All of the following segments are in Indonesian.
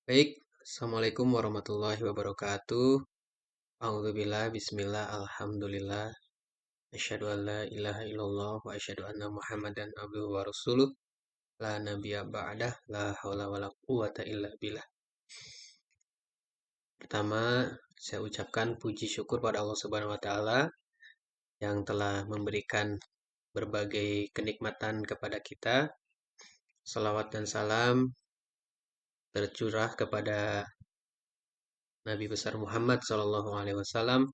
Baik, Assalamualaikum warahmatullahi wabarakatuh. A'udzubillah, bismillah, alhamdulillah. Asyhadu an la ilaha illallah wa asyhadu anna Muhammadan abduhu wa rasuluh. La nabiyya ba'dah, la haula wala quwwata illa billah. Pertama, saya ucapkan puji syukur pada Allah Subhanahu wa taala yang telah memberikan berbagai kenikmatan kepada kita. Salawat dan salam tercurah kepada Nabi besar Muhammad Sallallahu Alaihi Wasallam,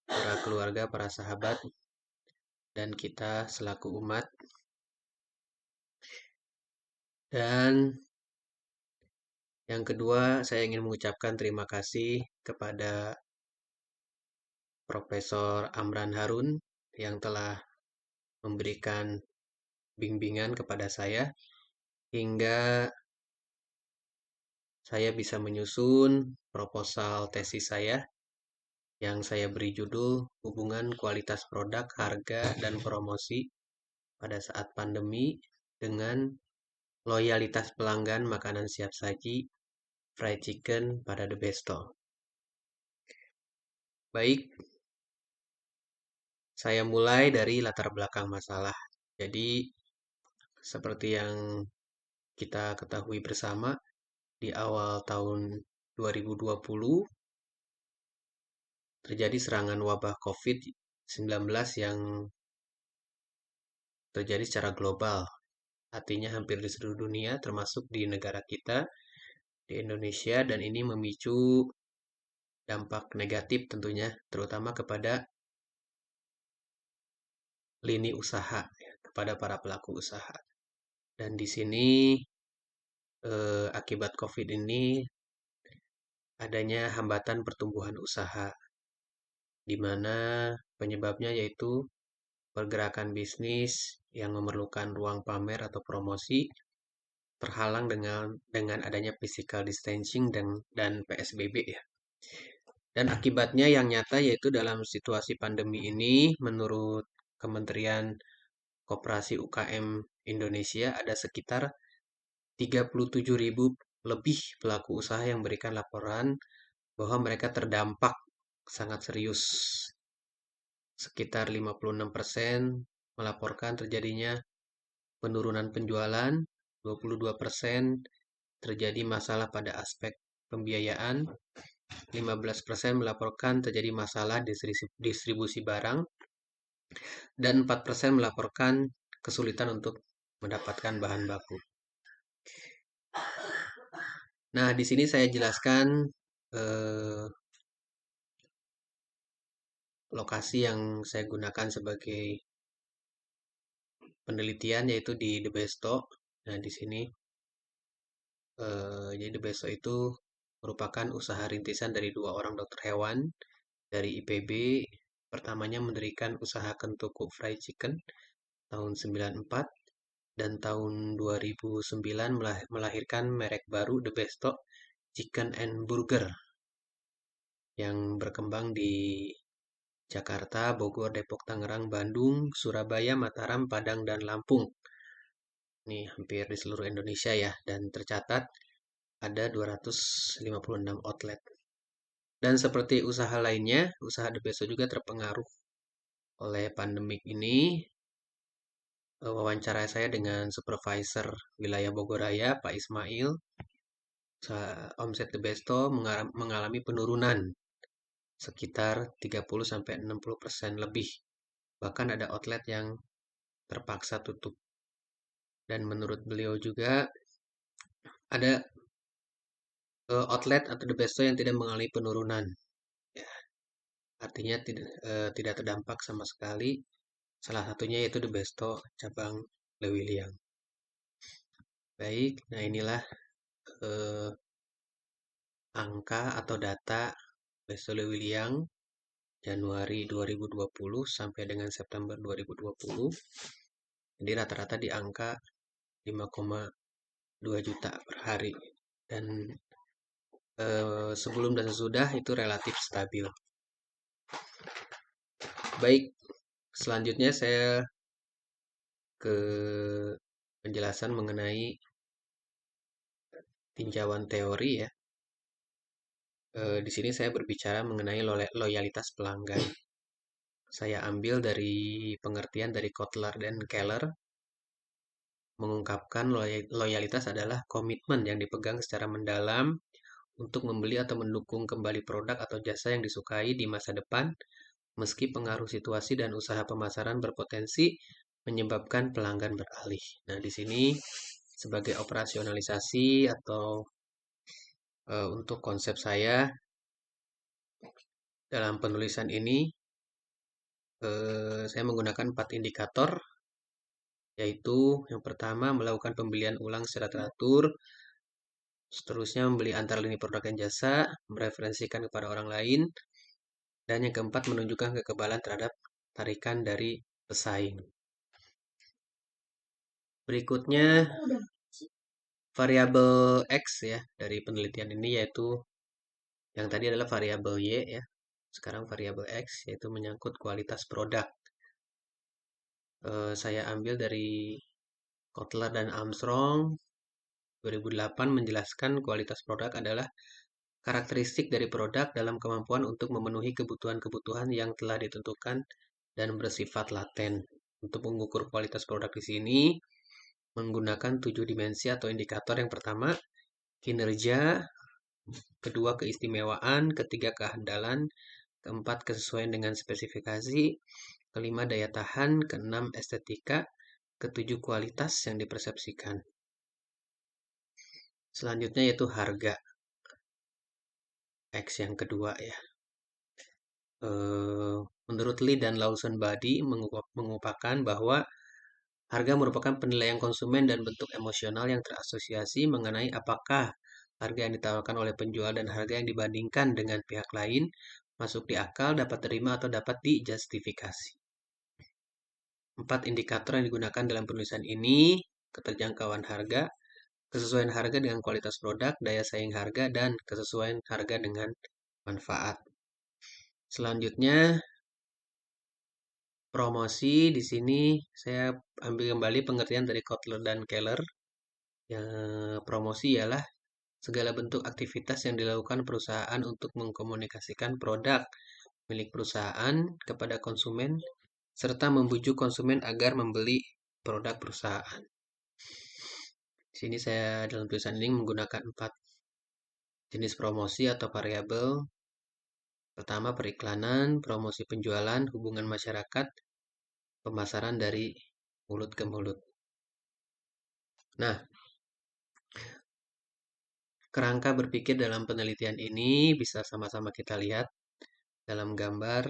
para keluarga, para sahabat, dan kita selaku umat. Dan yang kedua, saya ingin mengucapkan terima kasih kepada Profesor Amran Harun yang telah memberikan bimbingan kepada saya hingga saya bisa menyusun proposal tesis saya yang saya beri judul Hubungan Kualitas Produk, Harga, dan Promosi pada saat pandemi dengan loyalitas pelanggan makanan siap saji fried chicken pada The Besto. Baik, saya mulai dari latar belakang masalah. Jadi, seperti yang kita ketahui bersama, di awal tahun 2020 terjadi serangan wabah COVID-19 yang terjadi secara global. Artinya hampir di seluruh dunia, termasuk di negara kita, di Indonesia, dan ini memicu dampak negatif tentunya, terutama kepada lini usaha, kepada para pelaku usaha. Dan di sini akibat COVID ini adanya hambatan pertumbuhan usaha, di mana penyebabnya yaitu pergerakan bisnis yang memerlukan ruang pamer atau promosi terhalang dengan adanya physical distancing dan PSBB ya. Dan akibatnya yang nyata yaitu dalam situasi pandemi ini, menurut Kementerian Koperasi UKM Indonesia ada sekitar 37.000 lebih pelaku usaha yang memberikan laporan bahwa mereka terdampak sangat serius. Sekitar 56% melaporkan terjadinya penurunan penjualan, 22% terjadi masalah pada aspek pembiayaan, 15% melaporkan terjadi masalah distribusi barang, dan 4% melaporkan kesulitan untuk mendapatkan bahan baku. Nah, di sini saya jelaskan eh, lokasi yang saya gunakan sebagai penelitian yaitu di The Besto. Nah, di sini jadi The Besto itu merupakan usaha rintisan dari dua orang dokter hewan dari IPB. Pertamanya mendirikan usaha kentuku fried chicken tahun 94 dan tahun 2009 melahirkan merek baru The Besto Chicken and Burger yang berkembang di Jakarta, Bogor, Depok, Tangerang, Bandung, Surabaya, Mataram, Padang, dan Lampung. Ini hampir di seluruh Indonesia ya, dan tercatat ada 256 outlet. Dan seperti usaha lainnya, usaha The Besto juga terpengaruh oleh pandemik ini. Wawancara saya dengan supervisor wilayah Bogoraya, Pak Ismail, omset The Besto mengalami penurunan sekitar 30-60% lebih. Bahkan ada outlet yang terpaksa tutup. Dan menurut beliau juga ada outlet atau The Besto yang tidak mengalami penurunan. Ya, artinya tidak terdampak sama sekali. Salah satunya yaitu The Besto cabang Lewiliang. Baik, nah inilah eh, angka atau data Besto Lewiliang Januari 2020 sampai dengan September 2020. Jadi rata-rata di angka 5,2 juta per hari. Dan sebelum dan sesudah itu relatif stabil. Baik, selanjutnya saya ke penjelasan mengenai tinjauan teori ya. Di sini saya berbicara mengenai loyalitas pelanggan. Saya ambil dari pengertian dari Kotler dan Keller, mengungkapkan loyalitas adalah komitmen yang dipegang secara mendalam untuk membeli atau mendukung kembali produk atau jasa yang disukai di masa depan, meski pengaruh situasi dan usaha pemasaran berpotensi menyebabkan pelanggan beralih. Nah, di sini sebagai operasionalisasi atau untuk konsep saya dalam penulisan ini, saya menggunakan 4 indikator, yaitu yang pertama melakukan pembelian ulang secara teratur, seterusnya membeli antar lini produk dan jasa, mereferensikan kepada orang lain, dan yang keempat menunjukkan kekebalan terhadap tarikan dari pesaing. Berikutnya variabel X ya dari penelitian ini, yaitu yang tadi adalah variabel Y ya. Sekarang variabel X yaitu menyangkut kualitas produk. Saya ambil dari Kotler dan Armstrong 2008 menjelaskan kualitas produk adalah karakteristik dari produk dalam kemampuan untuk memenuhi kebutuhan-kebutuhan yang telah ditentukan dan bersifat laten. Untuk mengukur kualitas produk di sini menggunakan 7 dimensi atau indikator. Yang pertama, kinerja, kedua keistimewaan, ketiga kehandalan, keempat kesesuaian dengan spesifikasi, kelima daya tahan, keenam estetika, ketujuh kualitas yang dipersepsikan. Selanjutnya yaitu harga. X yang kedua ya. Menurut Lee dan Lawson Body mengupakan bahwa harga merupakan penilaian konsumen dan bentuk emosional yang terasosiasi mengenai apakah harga yang ditawarkan oleh penjual dan harga yang dibandingkan dengan pihak lain masuk di akal, dapat terima, atau dapat dijustifikasi. 4 indikator yang digunakan dalam penulisan ini: keterjangkauan harga, kesesuaian harga dengan kualitas produk, daya saing harga, dan kesesuaian harga dengan manfaat. Selanjutnya, promosi. Di sini saya ambil kembali pengertian dari Kotler dan Keller. Yang promosi ialah segala bentuk aktivitas yang dilakukan perusahaan untuk mengkomunikasikan produk milik perusahaan kepada konsumen serta membujuk konsumen agar membeli produk perusahaan. Di sini saya dalam tulisan ini menggunakan 4 jenis promosi atau variabel. Pertama, periklanan, promosi penjualan, hubungan masyarakat, pemasaran dari mulut ke mulut. Nah, kerangka berpikir dalam penelitian ini bisa sama-sama kita lihat dalam gambar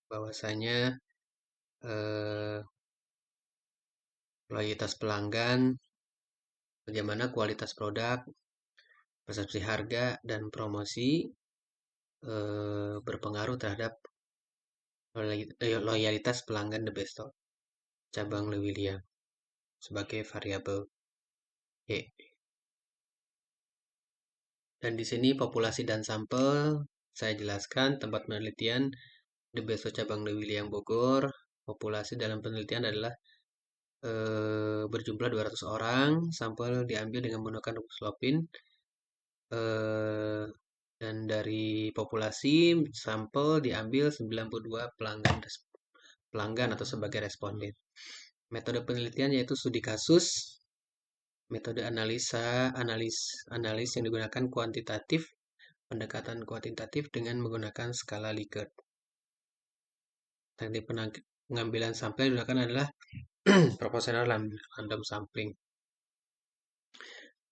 bahwasanya loyalitas pelanggan, bagaimana kualitas produk, persepsi harga, dan promosi berpengaruh terhadap loyalitas pelanggan The Best Stop cabang Le William sebagai variabel Y. Dan di sini populasi dan sampel saya jelaskan tempat penelitian The Best Stop cabang Le William Bogor. Populasi dalam penelitian adalah berjumlah 200 orang. Sampel diambil dengan menggunakan Slopin. Dan dari populasi sampel diambil 92 pelanggan atau sebagai responden. Metode penelitian yaitu studi kasus. Metode analis yang digunakan kuantitatif, pendekatan kuantitatif dengan menggunakan skala Likert. Teknik pengambilan sampel yang digunakan adalah proportional random sampling.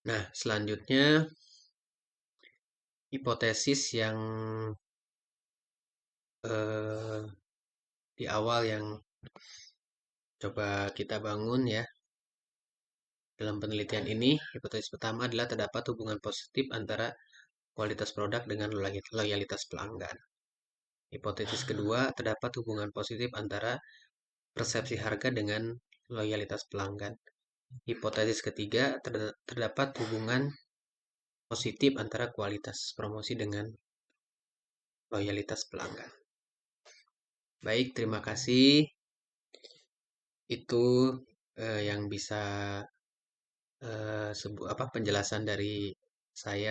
Nah, selanjutnya hipotesis yang di awal yang coba kita bangun ya. Dalam penelitian ini, hipotesis pertama adalah terdapat hubungan positif antara kualitas produk dengan loyalitas pelanggan. Hipotesis kedua, terdapat hubungan positif antara persepsi harga dengan loyalitas pelanggan. Hipotesis ketiga, terdapat hubungan positif antara kualitas promosi dengan loyalitas pelanggan. Baik, terima kasih. Itu yang bisa penjelasan dari saya.